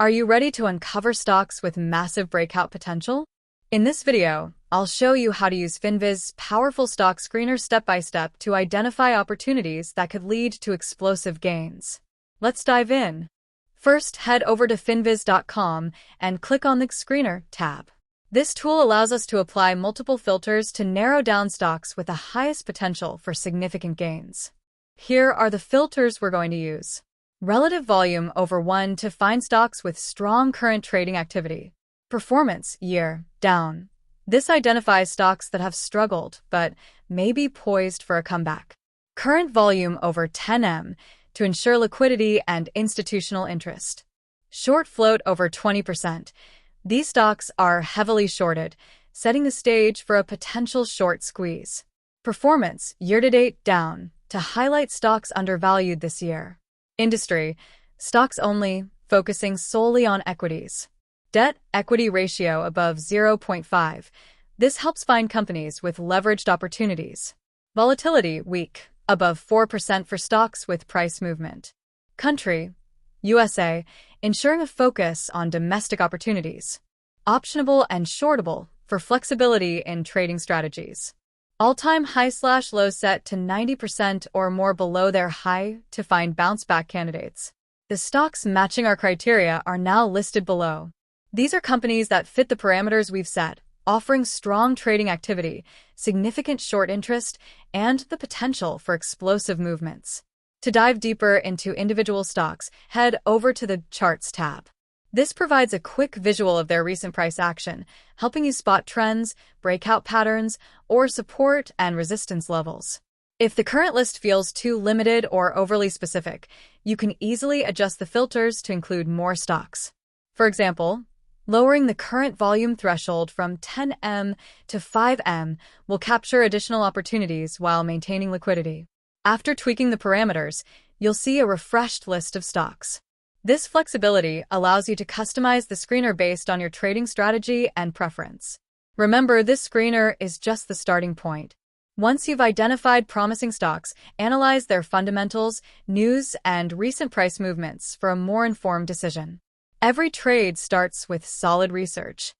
Are you ready to uncover stocks with massive breakout potential? In this video, I'll show you how to use Finviz's powerful stock screener step by step to identify opportunities that could lead to explosive gains. Let's dive in. First, head over to finviz.com and click on the Screener tab. This tool allows us to apply multiple filters to narrow down stocks with the highest potential for significant gains. Here are the filters we're going to use. Relative volume over 1 to find stocks with strong current trading activity. Performance year down. This identifies stocks that have struggled but may be poised for a comeback. Current volume over 10M to ensure liquidity and institutional interest. Short float over 20%. These stocks are heavily shorted, setting the stage for a potential short squeeze. Performance year-to-date down to highlight stocks undervalued this year. Industry, stocks only, focusing solely on equities. Debt-equity ratio above 0.5. This helps find companies with leveraged opportunities. Volatility weak, above 4% for stocks with price movement. Country, USA, ensuring a focus on domestic opportunities. Optionable and shortable for flexibility in trading strategies. All-time high/low set to 90% or more below their high to find bounce-back candidates. The stocks matching our criteria are now listed below. These are companies that fit the parameters we've set, offering strong trading activity, significant short interest, and the potential for explosive movements. To dive deeper into individual stocks, head over to the Charts tab. This provides a quick visual of their recent price action, helping you spot trends, breakout patterns, or support and resistance levels. If the current list feels too limited or overly specific, you can easily adjust the filters to include more stocks. For example, lowering the current volume threshold from 10M to 5M will capture additional opportunities while maintaining liquidity. After tweaking the parameters, you'll see a refreshed list of stocks. This flexibility allows you to customize the screener based on your trading strategy and preference. Remember, this screener is just the starting point. Once you've identified promising stocks, analyze their fundamentals, news, and recent price movements for a more informed decision. Every trade starts with solid research.